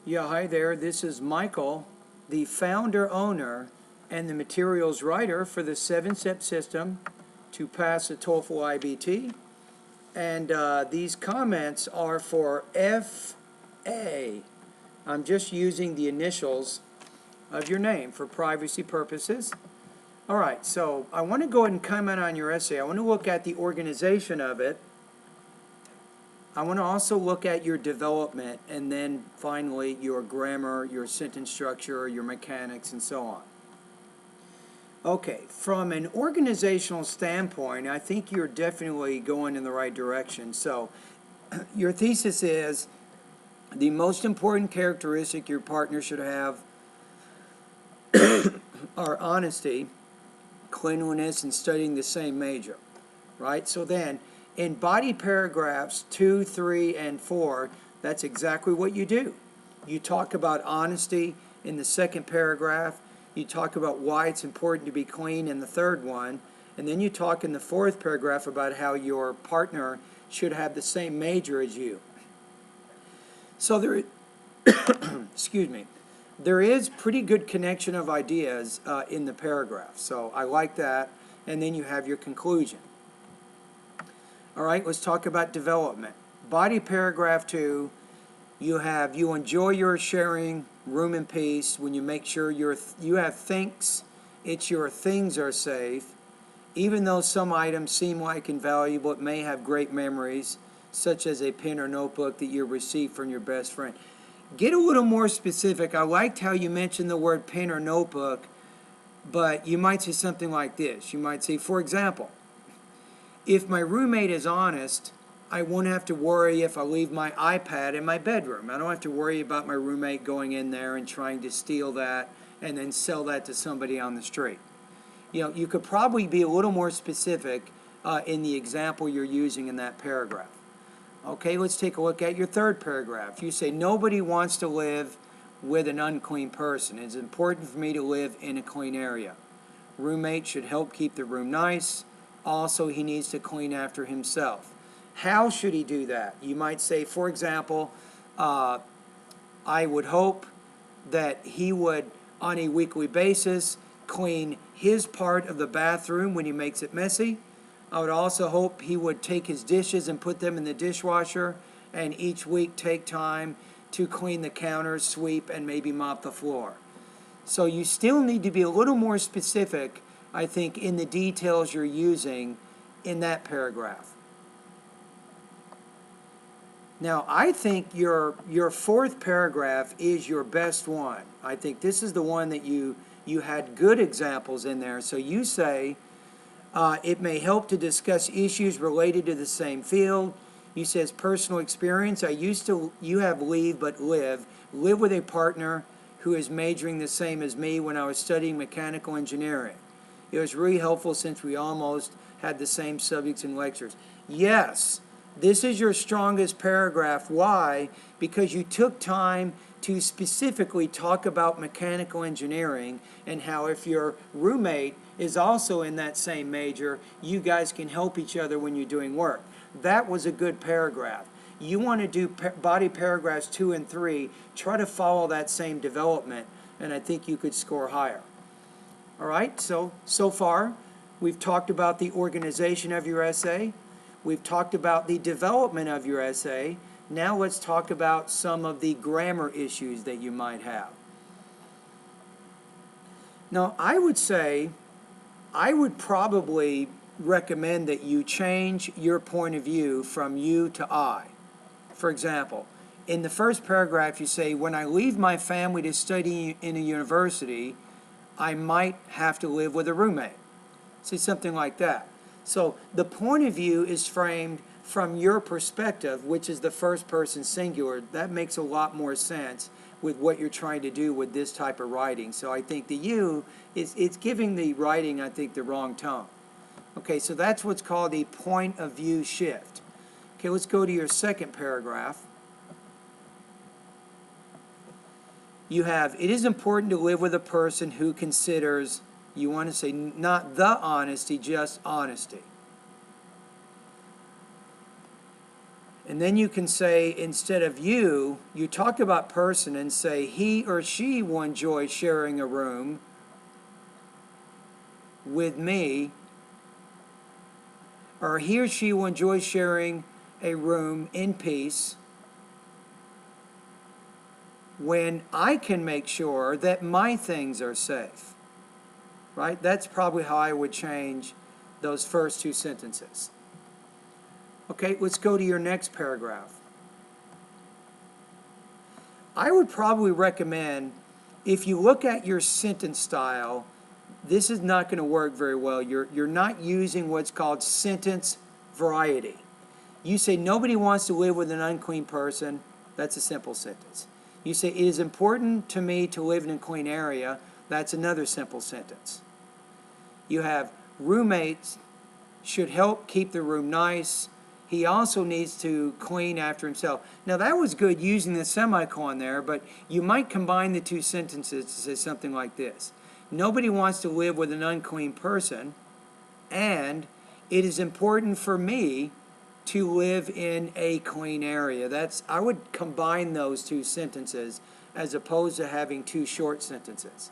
Yeah, hi there. This is Michael, the founder, owner, and the materials writer for the 7-step system to pass the TOEFL IBT. And these comments are for FA. I'm just using the initials of your name for privacy purposes. All right, so I want to go ahead and comment on your essay. I want to look at the organization of it. I want to also look at your development, and then finally your grammar, your sentence structure, your mechanics, and so on. Okay, from an organizational standpoint, I think you're definitely going in the right direction. So your thesis is the most important characteristic your partner should have are honesty, cleanliness, and studying the same major, right? So then, in body paragraphs 2, 3, and 4, that's exactly what you do. You talk about honesty in the second paragraph. You talk about why it's important to be clean in the third one. And then you talk in the fourth paragraph about how your partner should have the same major as you. So there, excuse me, there is pretty good connection of ideas in the paragraph. So I like that. And then you have your conclusion. All right, let's talk about development. Body paragraph 2, you enjoy your sharing room and peace when you make sure you have thinks, it's your things are safe. Even though some items seem like invaluable, it may have great memories, such as a pen or notebook that you received from your best friend. Get a little more specific. I liked how you mentioned the word pen or notebook, but you might say something like this. You might say, for example, if my roommate is honest, I won't have to worry if I leave my iPad in my bedroom. I don't have to worry about my roommate going in there and trying to steal that and then sell that to somebody on the street. You know, you could probably be a little more specific in the example you're using in that paragraph. Okay, let's take a look at your third paragraph. You say, nobody wants to live with an unclean person. It's important for me to live in a clean area. Roommate should help keep the room nice. Also, he needs to clean after himself. How should he do that? You might say, for example, I would hope that he would, on a weekly basis, clean his part of the bathroom when he makes it messy. I would also hope he would take his dishes and put them in the dishwasher, and each week take time to clean the counters, sweep, and maybe mop the floor. So you still need to be a little more specific, I think, in the details you're using in that paragraph. Now, I think your fourth paragraph is your best one. I think this is the one that you had good examples in there. So you say, it may help to discuss issues related to the same field. You says personal experience. You have leave but live with a partner who is majoring the same as me when I was studying mechanical engineering. It was really helpful since we almost had the same subjects in lectures. Yes, this is your strongest paragraph. Why? Because you took time to specifically talk about mechanical engineering and how if your roommate is also in that same major, you guys can help each other when you're doing work. That was a good paragraph. You want to do body paragraphs 2 and 3, try to follow that same development, and I think you could score higher. All right, so far we've talked about the organization of your essay. We've talked about the development of your essay. Now let's talk about some of the grammar issues that you might have. Now, I would probably recommend that you change your point of view from you to I. For example, in the first paragraph you say, when I leave my family to study in a university, I might have to live with a roommate. Say something like that. So the point of view is framed from your perspective, which is the first person singular. That makes a lot more sense with what you're trying to do with this type of writing. So I think the you, it's giving the writing, I think, the wrong tone. Okay, so that's what's called a point of view shift. Okay, let's go to your second paragraph. You have, it is important to live with a person who considers, you want to say not the honesty, just honesty. And then you can say, instead of you talk about person and say, he or she will enjoy sharing a room with me, or he or she will enjoy sharing a room in peace when I can make sure that my things are safe. Right? That's probably how I would change those first two sentences. Okay, let's go to your next paragraph. I would probably recommend, if you look at your sentence style, this is not going to work very well. You're not using what's called sentence variety. You say, nobody wants to live with an unclean person. That's a simple sentence. You say, it is important to me to live in a clean area. That's another simple sentence. You have, roommates should help keep the room nice. He also needs to clean after himself. Now that was good using the semicolon there, but you might combine the two sentences to say something like this. Nobody wants to live with an unclean person, and it is important for me to live in a clean area. I would combine those two sentences as opposed to having two short sentences.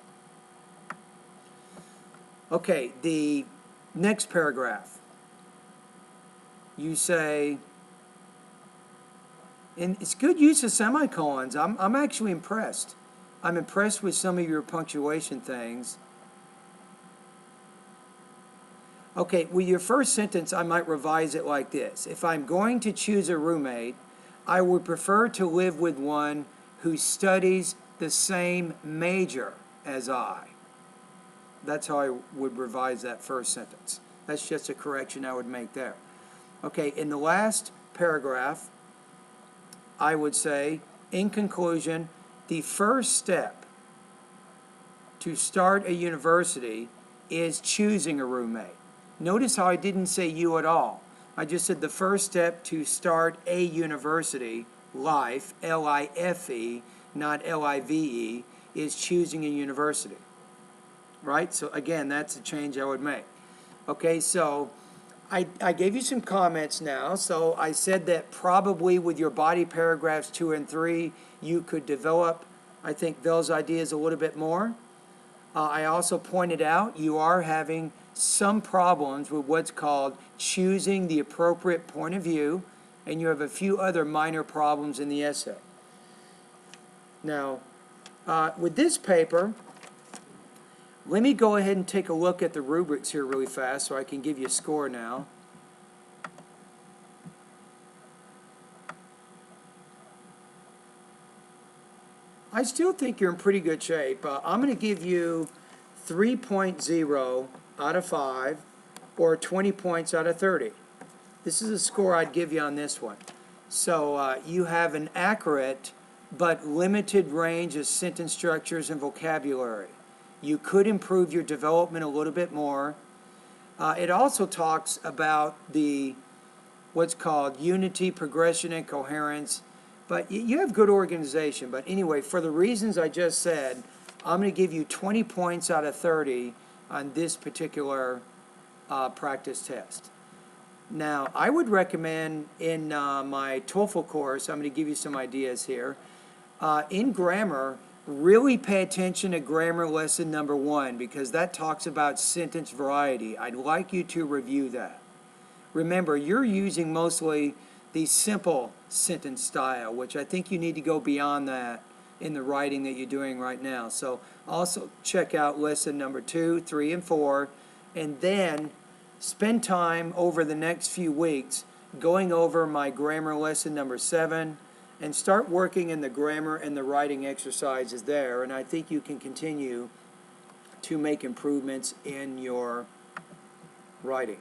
Okay, the next paragraph. You say, and it's good use of semicolons. I'm actually impressed. I'm impressed with some of your punctuation things. Okay, with your first sentence, I might revise it like this. If I'm going to choose a roommate, I would prefer to live with one who studies the same major as I. That's how I would revise that first sentence. That's just a correction I would make there. Okay, in the last paragraph, I would say, in conclusion, the first step to start a university is choosing a roommate. Notice how I didn't say you at all. I just said the first step to start a university, life, L-I-F-E, not L-I-V-E, is choosing a university. Right? So again, that's a change I would make. Okay, so I gave you some comments now. So I said that probably with your body paragraphs 2 and 3, you could develop, I think, those ideas a little bit more. I also pointed out you are having some problems with what's called choosing the appropriate point of view, and you have a few other minor problems in the essay. Now, with this paper, let me go ahead and take a look at the rubrics here really fast so I can give you a score now. I still think you're in pretty good shape. I'm going to give you 3.0 out of 5 or 20 points out of 30. This is a score I'd give you on this one. So you have an accurate but limited range of sentence structures and vocabulary. You could improve your development a little bit more. It also talks about what's called unity, progression, and coherence. But you have good organization. But anyway, for the reasons I just said, I'm going to give you 20 points out of 30 on this particular practice test. Now, I would recommend in my TOEFL course, I'm going to give you some ideas here. In grammar, really pay attention to grammar lesson number 1 because that talks about sentence variety. I'd like you to review that. Remember, you're using mostly the simple sentence style, which I think you need to go beyond that in the writing that you're doing right now. So also check out lesson number 2, 3, and 4, and then spend time over the next few weeks going over my grammar lesson number 7, and start working in the grammar and the writing exercises there, and I think you can continue to make improvements in your writing.